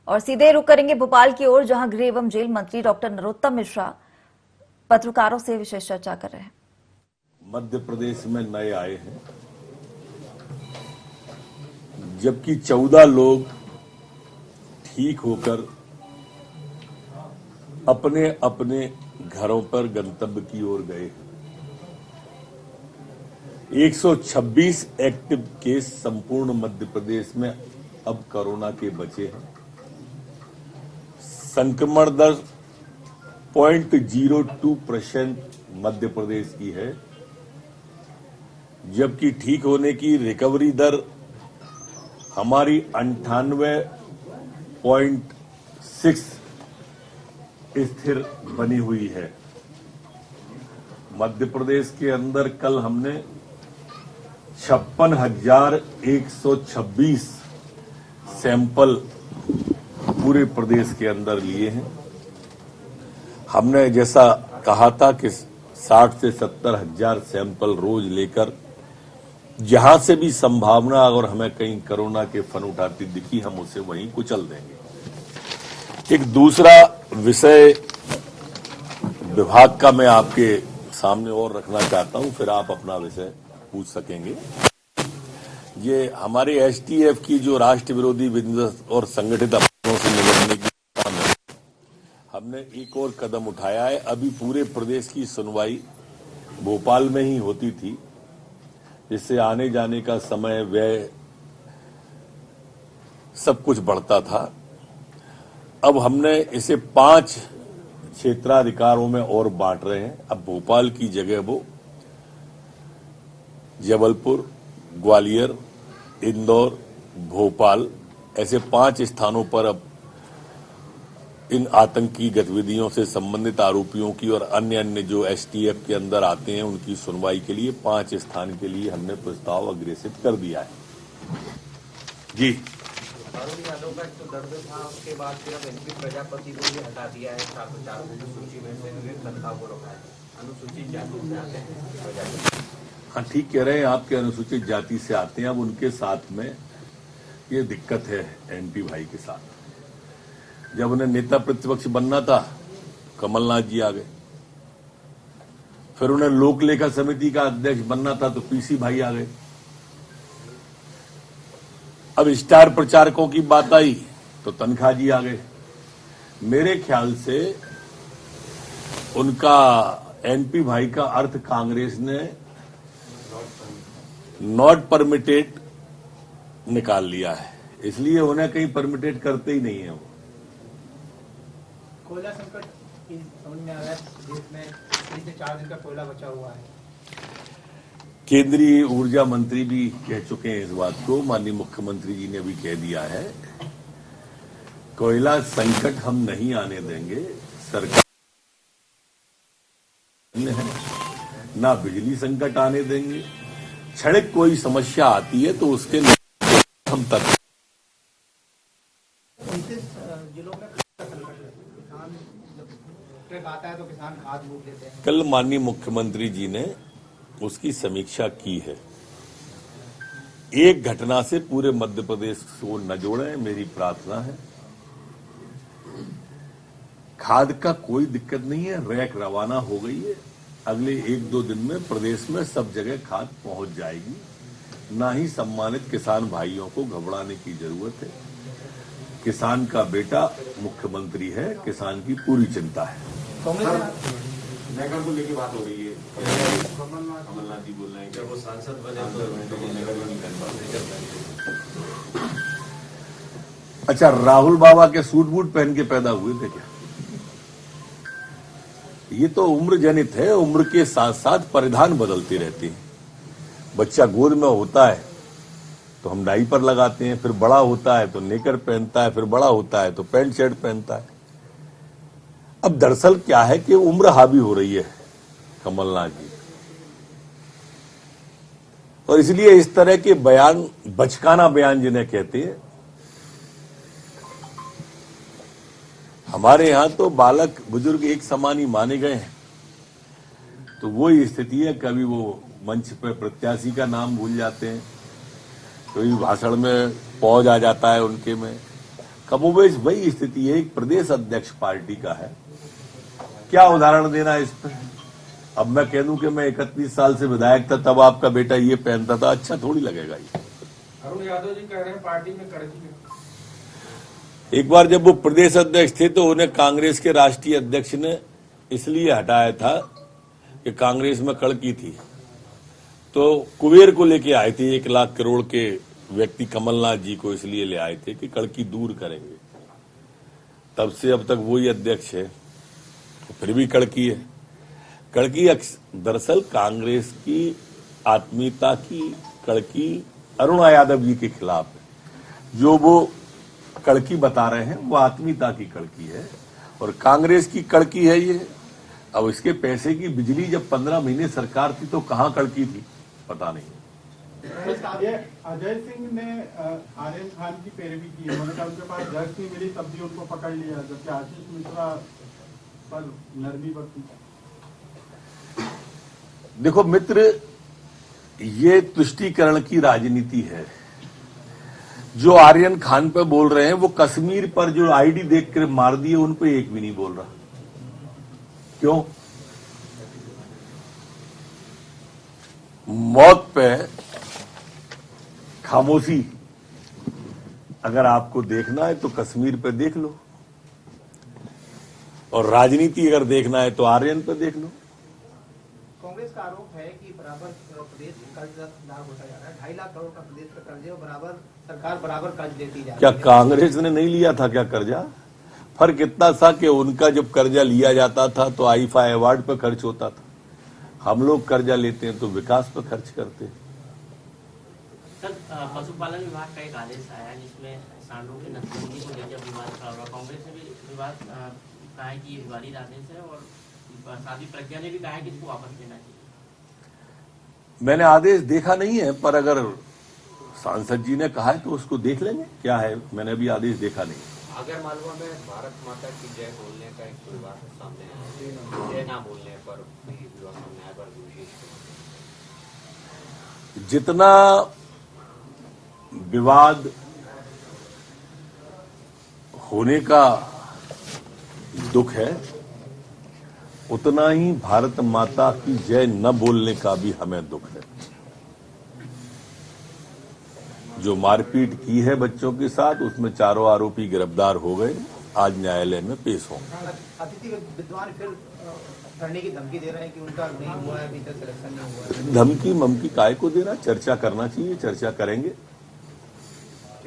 और सीधे रुक करेंगे भोपाल की ओर, जहां गृह एवं जेल मंत्री डॉक्टर नरोत्तम मिश्रा पत्रकारों से विशेष चर्चा कर रहे हैं। मध्य प्रदेश में नए आए हैं, जबकि 14 लोग ठीक होकर अपने अपने घरों पर गंतव्य की ओर गए हैं। 126 एक्टिव केस संपूर्ण मध्य प्रदेश में अब कोरोना के बचे हैं। संक्रमण दर 0.02% मध्य प्रदेश की है, जबकि ठीक होने की रिकवरी दर हमारी 98.6 स्थिर बनी हुई है। मध्य प्रदेश के अंदर कल हमने 56,126 सैंपल पूरे प्रदेश के अंदर लिए हैं। हमने जैसा कहा था कि 60 से 70 हजार सैंपल रोज लेकर जहां से भी संभावना अगर हमें कहीं कोरोना के फन उठाती दिखी, हम उसे वहीं कुचल देंगे। एक दूसरा विषय विभाग का मैं आपके सामने और रखना चाहता हूं, फिर आप अपना विषय पूछ सकेंगे। ये हमारे एसटीएफ की जो राष्ट्र विरोधी विध्वंस और संगठित अपराधों से निपटने की दिशा में हमने एक और कदम उठाया है। अभी पूरे प्रदेश की सुनवाई भोपाल में ही होती थी, जिससे आने जाने का समय, व्यय सब कुछ बढ़ता था। अब हमने इसे 5 क्षेत्राधिकारों में और बांट रहे हैं। अब भोपाल की जगह वो जबलपुर, ग्वालियर, इंदौर, भोपाल ऐसे 5 स्थानों पर अब इन आतंकी गतिविधियों से संबंधित आरोपियों की और अन्य जो एसटीएफ के अंदर आते हैं उनकी सुनवाई के लिए 5 स्थान के लिए हमने प्रस्ताव अग्रेसित कर दिया है। जी, अरुण यादव का जो दर्द था, उसके बाद सिर्फ एनपी प्रजापति को भी हटा दिया है 404 की सूची में से, विवेक तनखा को रखा है। अनुसूचित जाति से आते हैं प्रजापति। हाँ, ठीक कह रहे हैं, आपके अनुसूचित जाति से आते हैं। अब उनके साथ में ये दिक्कत है एनपी भाई के साथ। जब उन्हें नेता प्रतिपक्ष बनना था, कमलनाथ जी आ गए। फिर उन्हें लोक लेखा समिति का अध्यक्ष बनना था तो पीसी भाई आ गए। अब स्टार प्रचारकों की बात आई तो तनखा जी आ गए। मेरे ख्याल से उनका एनपी भाई का अर्थ कांग्रेस ने नॉट परमिटेड निकाल लिया है, इसलिए उन्हें कहीं परमिटेड करते ही नहीं है। वो कोयला संकट की समझ में आ रहा है, देश में 3 से 4 दिन का कोयला बचा हुआ है। केंद्रीय ऊर्जा मंत्री भी कह चुके हैं इस बात को, माननीय मुख्यमंत्री जी ने भी कह दिया है। कोयला संकट हम नहीं आने देंगे, सरकार है ना, बिजली संकट आने देंगे। क्षणिक कोई समस्या आती है तो उसके हम तक जिलों में किसान जब ट्रक आता है तो किसान खाद बूट लेते हैं। कल माननीय मुख्यमंत्री जी ने उसकी समीक्षा की है। एक घटना से पूरे मध्य प्रदेश को न जोड़ें, मेरी प्रार्थना है। खाद का कोई दिक्कत नहीं है, रैक रवाना हो गई है। अगले 1-2 दिन में प्रदेश में सब जगह खाद पहुंच जाएगी। ना ही सम्मानित किसान भाइयों को घबराने की जरूरत है। किसान का बेटा मुख्यमंत्री है, किसान की पूरी चिंता है। नगर को लेकर बात हो रही है, कमलनाथ जी बोल रहे हैं कि वो सांसद बने तो नगर में नहीं कर पाते। अच्छा, राहुल बाबा के सूट बूट पहन के पैदा हुए थे क्या? ये तो उम्र जनित है, उम्र के साथ साथ परिधान बदलती रहती है। बच्चा गोद में होता है तो हम डायपर लगाते हैं, फिर बड़ा होता है तो नेकर पहनता है, फिर बड़ा होता है तो पैंट शर्ट पहनता है। अब दरअसल क्या है कि उम्र हावी हो रही है कमलनाथ जी, और इसलिए इस तरह के बयान, बचकाना बयान जिन्हें कहते हैं, हमारे यहां तो बालक बुजुर्ग एक समान ही माने गए हैं। तो वही स्थिति है, कभी वो मंच पर प्रत्याशी का नाम भूल जाते हैं, कभी भाषण में पौज आ जाता है उनके में, कमोबेश वही स्थिति है, एक प्रदेश अध्यक्ष पार्टी का है। क्या उदाहरण देना है इस पर? अब मैं कह दूं कि मैं 31 साल से विधायक था, तब आपका बेटा ये पहनता था, अच्छा थोड़ी लगेगा ये। अरुण यादव जी कह रहे हैं पार्टी में कड़की है। एक बार जब वो प्रदेश अध्यक्ष थे तो उन्हें कांग्रेस के राष्ट्रीय अध्यक्ष ने इसलिए हटाया था कि कांग्रेस में कड़की थी, तो कुबेर को लेके आए थे, 1 लाख करोड़ के व्यक्ति कमलनाथ जी को इसलिए ले आए थे कि कड़की दूर करेंगे। तब से अब तक वही अध्यक्ष है, तो फिर भी कड़की है। कड़की दरअसल कांग्रेस की आत्मीयता की कड़की अरुण यादव जी के खिलाफ है। जो वो कड़की बता रहे हैं वो आत्मीयता की कड़की है और कांग्रेस की कड़की है ये। अब इसके पैसे की बिजली जब 15 महीने सरकार थी तो कहां कड़की थी, पता नहीं। अजय सिंह ने आर्यन खान की पैरवी की, उन्होंने कहा उनके पास ड्रग्स नहीं मिली तब भी उनको पकड़ लिया, जबकि आशीष मिश्रा पर नरमी बरती। देखो मित्र, ये तुष्टीकरण की राजनीति है। जो आर्यन खान पे बोल रहे हैं वो कश्मीर पर जो आईडी देखकर मार दिए उन पे एक भी नहीं बोल रहा। क्यों? मौत पे खामोशी। अगर आपको देखना है तो कश्मीर पे देख लो, और राजनीति अगर देखना है तो आर्यन पे देख लो। कांग्रेस का आरोप है कि बराबर प्रदेश कर्जदार होता जा रहा है। 2.5 लाख करोड़ का प्रदेश का कर्ज है और बराबर सरकार बराबर कर्ज देती जा रही है। क्या कांग्रेस ने नहीं लिया था क्या कर्जा? फर्क इतना था कि उनका जब कर्जा लिया जाता था तो आईफा अवार्ड पर खर्च होता था, हम लोग कर्जा लेते हैं तो विकास पर खर्च करते हैं। सर, पशुपालन विभाग का एक आदेश आया जिसमें सांडों की नसबंदी को लेकर विवाद खड़ा हुआ। कांग्रेस ने भी विवाद कहा है कि ये विवादित आदेश है और साध्वी प्रज्ञा ने भी कहा है कि इसको वापस लेना चाहिए। मैंने आदेश देखा नहीं है, पर अगर सांसद जी ने कहा है तो उसको देख लेंगे क्या है। मैंने अभी आदेश देखा नहीं। अगर मालवा में भारत माता की जय बोलने का एक विवाद सामने आया, जय ना बोलने पर विवाद सामने आया, पर जितना विवाद होने का दुख है उतना ही भारत माता की जय न बोलने का भी हमें दुख है। जो मारपीट की है बच्चों के साथ, उसमें 4 आरोपी गिरफ्तार हो गए, आज न्यायालय में पेश होंगे। अतिथि विद्वान फिर करने की धमकी दे रहे हैं कि उनका नहीं हुआ है, अभी तक सिलेक्शन नहीं हुआ है। धमकी ममकी काय को देना, चर्चा करना चाहिए, चर्चा करेंगे।